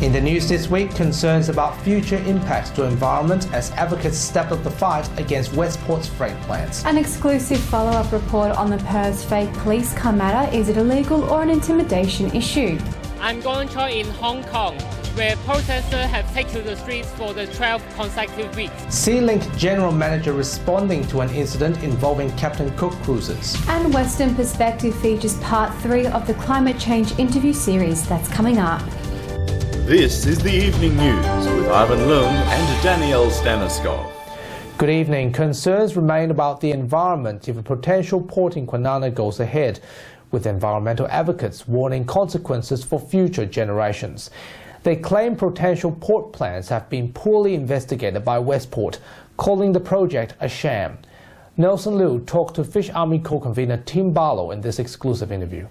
In the news this week, concerns about future impacts to environment as advocates step up the fight against Westport's freight plants. An exclusive follow-up report on the Perth fake police car matter. Is it illegal or an intimidation issue? I'm going to in Hong Kong, where protesters have taken to the streets for the 12th consecutive week. Sea-Link General Manager responding to an incident involving Captain Cook cruises. And Western Perspective features part 3 of the climate change interview series that's coming up. This is the Evening News with Ivan Leung and Danielle Staniskov. Good evening. Concerns remain about the environment if a potential port in Kwinana goes ahead, with environmental advocates warning consequences for future generations. They claim potential port plans have been poorly investigated by Westport, calling the project a sham. Nelson Liu talked to Fish Army Corps convener Tim Barlow in this exclusive interview.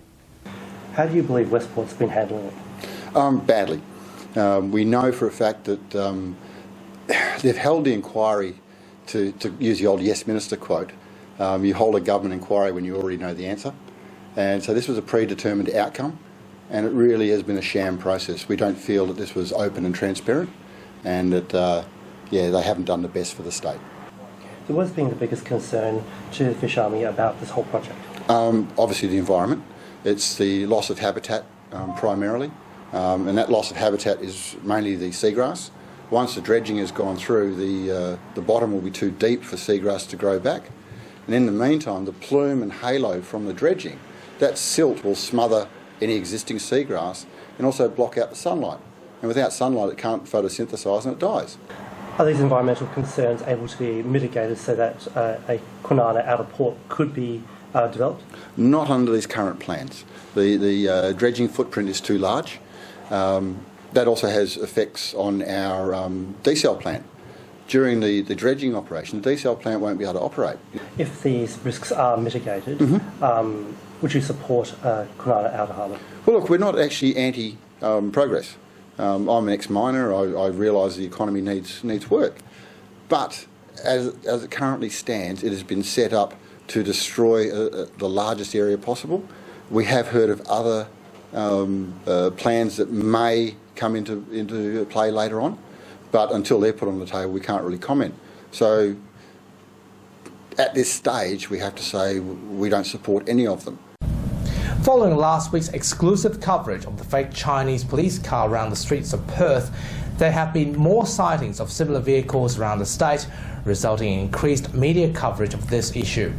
How do you believe Westport's been handling it? Badly. We know for a fact that they've held the inquiry, to use the old Yes Minister quote, you hold a government inquiry when you already know the answer. And so this was a predetermined outcome, and it really has been a sham process. We don't feel that this was open and transparent, and that, they haven't done the best for the state. So what's been the biggest concern to the Fish Army about this whole project? Obviously the environment. It's the loss of habitat primarily. And that loss of habitat is mainly the seagrass. Once the dredging has gone through, the bottom will be too deep for seagrass to grow back. And in the meantime, the plume and halo from the dredging, that silt will smother any existing seagrass and also block out the sunlight. And without sunlight, it can't photosynthesise and it dies. Are these environmental concerns able to be mitigated so that a Kwinana outer port could be developed? Not under these current plans. The dredging footprint is too large. That also has effects on our desal plant. During the dredging operation, the desal plant won't be able to operate. If these risks are mitigated, would you support Kwinana Outer Harbour? Well, look, we're not actually anti-progress. I'm an ex-miner. I realise the economy needs work. But as it currently stands, it has been set up to destroy the largest area possible. We have heard of other plans that may come into play later on, but until they're put on the table, we can't really comment. So at this stage, we have to say we don't support any of them. Following last week's exclusive coverage of the fake Chinese police car around the streets of Perth, there have been more sightings of similar vehicles around the state, resulting in increased media coverage of this issue.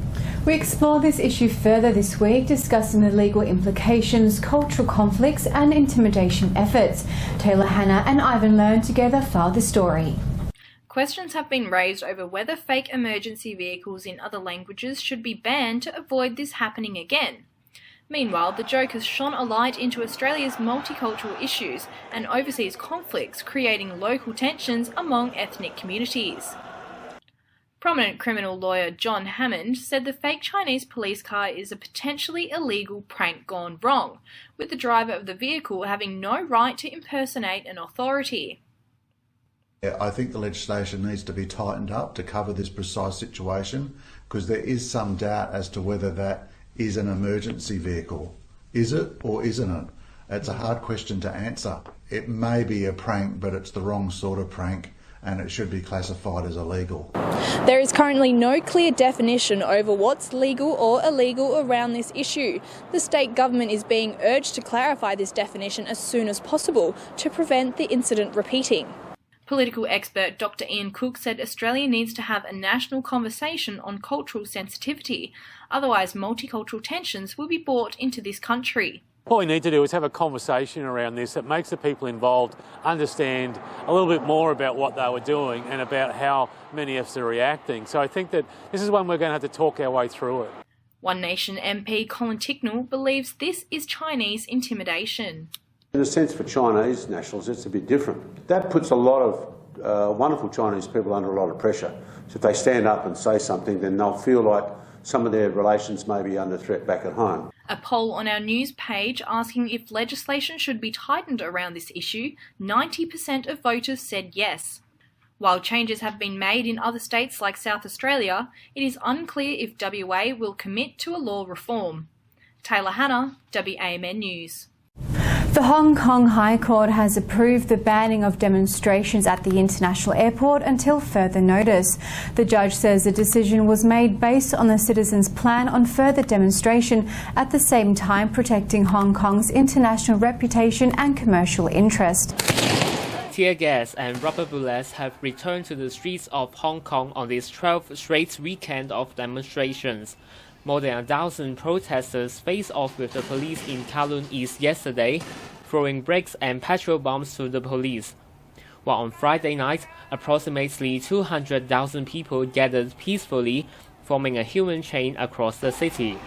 We explore this issue further this week, discussing the legal implications, cultural conflicts and intimidation efforts. Taylor Hannah and Ivan Leung together filed the story. Questions have been raised over whether fake emergency vehicles in other languages should be banned to avoid this happening again. Meanwhile, the joke has shone a light into Australia's multicultural issues and overseas conflicts, creating local tensions among ethnic communities. Prominent criminal lawyer John Hammond said the fake Chinese police car is a potentially illegal prank gone wrong, with the driver of the vehicle having no right to impersonate an authority. I think the legislation needs to be tightened up to cover this precise situation, because there is some doubt as to whether that is an emergency vehicle. Is it or isn't it? It's a hard question to answer. It may be a prank, but it's the wrong sort of prank, and it should be classified as illegal. There is currently no clear definition over what's legal or illegal around this issue. The state government is being urged to clarify this definition as soon as possible to prevent the incident repeating. Political expert Dr. Ian Cook said Australia needs to have a national conversation on cultural sensitivity, otherwise multicultural tensions will be brought into this country. What we need to do is have a conversation around this that makes the people involved understand a little bit more about what they were doing and about how many of us are reacting. So I think that this is one we're going to have to talk our way through it. One Nation MP Colin Ticknell believes this is Chinese intimidation. In a sense, for Chinese nationals, it's a bit different. That puts a lot of wonderful Chinese people under a lot of pressure. So if they stand up and say something, then they'll feel like some of their relations may be under threat back at home. A poll on our news page asking if legislation should be tightened around this issue, 90% of voters said yes. While changes have been made in other states like South Australia, it is unclear if WA will commit to a law reform. Taylor Hannah, WAMN News. The Hong Kong High Court has approved the banning of demonstrations at the international airport until further notice. The judge says the decision was made based on the citizens' plan on further demonstration, at the same time protecting Hong Kong's international reputation and commercial interest. Tear gas and rubber bullets have returned to the streets of Hong Kong on this 12th straight weekend of demonstrations. More than 1,000 protesters faced off with the police in Kowloon East yesterday, throwing bricks and petrol bombs to the police. While on Friday night, approximately 200,000 people gathered peacefully, forming a human chain across the city.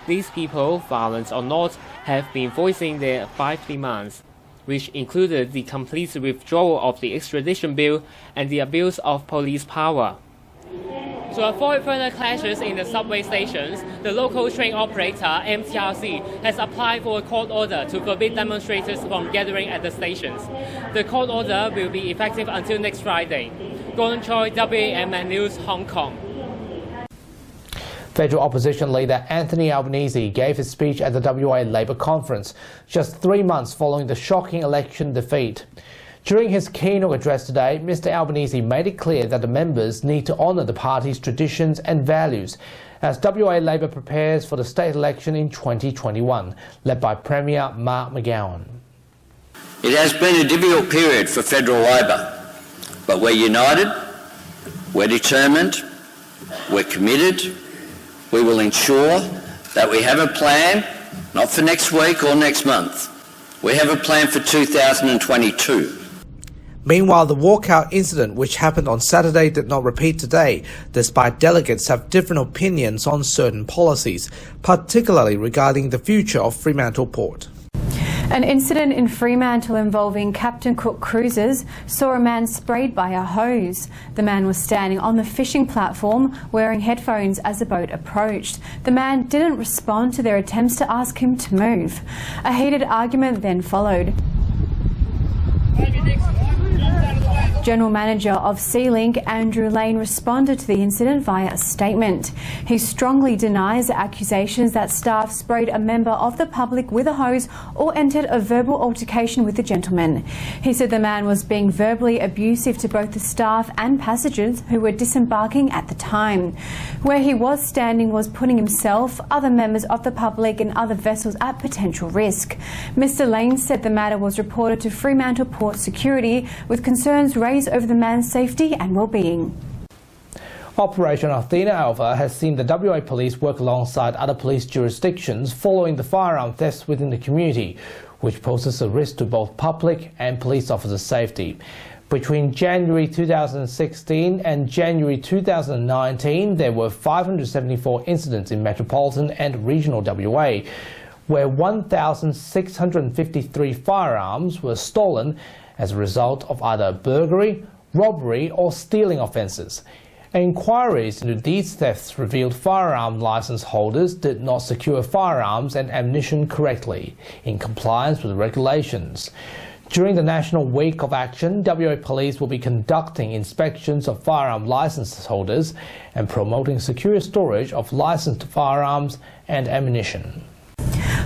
These people, violent or not, have been voicing their 5 demands, which included the complete withdrawal of the extradition bill and the abuse of police power. To avoid further clashes in the subway stations, the local train operator, MTRC, has applied for a court order to forbid demonstrators from gathering at the stations. The court order will be effective until next Friday. Gordon Choi, WAMN News, Hong Kong. Federal opposition leader Anthony Albanese gave his speech at the WA Labor Conference just 3 months following the shocking election defeat. During his keynote address today, Mr Albanese made it clear that the members need to honour the party's traditions and values as WA Labor prepares for the state election in 2021, led by Premier Mark McGowan. It has been a difficult period for Federal Labor, but we're united, we're determined, we're committed. We will ensure that we have a plan, not for next week or next month. We have a plan for 2022. Meanwhile, the walkout incident which happened on Saturday did not repeat today, despite delegates have different opinions on certain policies, particularly regarding the future of Fremantle Port. An incident in Fremantle involving Captain Cook cruises saw a man sprayed by a hose. The man was standing on the fishing platform wearing headphones as the boat approached. The man didn't respond to their attempts to ask him to move. A heated argument then followed. General Manager of Sealink, Andrew Lane, responded to the incident via a statement. He strongly denies the accusations that staff sprayed a member of the public with a hose or entered a verbal altercation with the gentleman. He said the man was being verbally abusive to both the staff and passengers who were disembarking at the time. Where he was standing was putting himself, other members of the public and other vessels at potential risk. Mr Lane said the matter was reported to Fremantle Port Security with concerns raised over the man's safety and well-being. Operation Athena Alpha has seen the WA Police work alongside other police jurisdictions following the firearm thefts within the community, which poses a risk to both public and police officers' safety. Between January 2016 and January 2019, there were 574 incidents in metropolitan and regional WA, where 1,653 firearms were stolen as a result of either burglary, robbery or stealing offences. Inquiries into these thefts revealed firearm licence holders did not secure firearms and ammunition correctly, in compliance with regulations. During the National Week of Action, WA Police will be conducting inspections of firearm licence holders and promoting secure storage of licensed firearms and ammunition.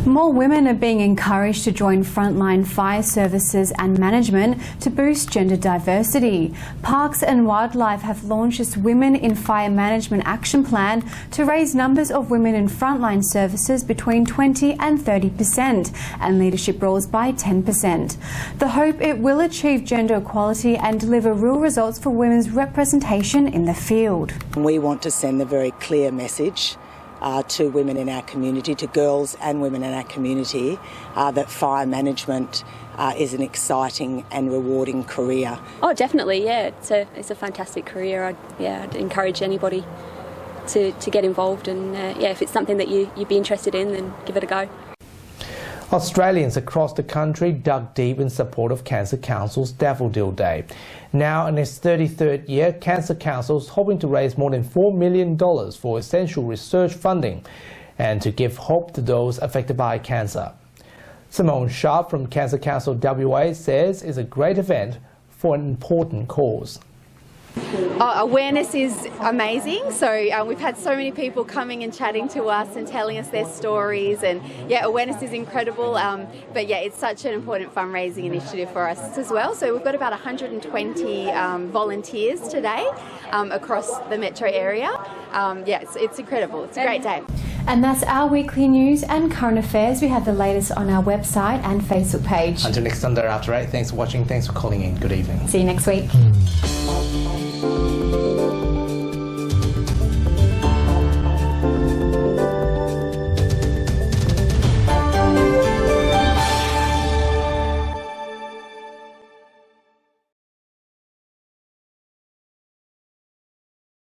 More women are being encouraged to join frontline fire services and management to boost gender diversity. Parks and Wildlife have launched its Women in Fire Management Action Plan to raise numbers of women in frontline services between 20 and 30% and leadership roles by 10%. The hope it will achieve gender equality and deliver real results for women's representation in the field. We want to send a very clear message to women in our community, to girls and women in our community, that fire management is an exciting and rewarding career. Oh, definitely, yeah. It's a fantastic career. I'd encourage anybody to get involved, and if it's something that you'd be interested in, then give it a go. Australians across the country dug deep in support of Cancer Council's Daffodil Day. Now in its 33rd year, Cancer Council is hoping to raise more than $4 million for essential research funding and to give hope to those affected by cancer. Simone Sharp from Cancer Council WA says it's a great event for an important cause. Awareness is amazing. So we've had so many people coming and chatting to us and telling us their stories, and yeah, awareness is incredible. But yeah, it's such an important fundraising initiative for us as well. So we've got about 120 volunteers today across the metro area. Yeah, it's incredible. It's a great day. And that's our weekly news and current affairs. We have the latest on our website and Facebook page. Until next Sunday after 8, thanks for watching. Thanks for calling in. Good evening. See you next week.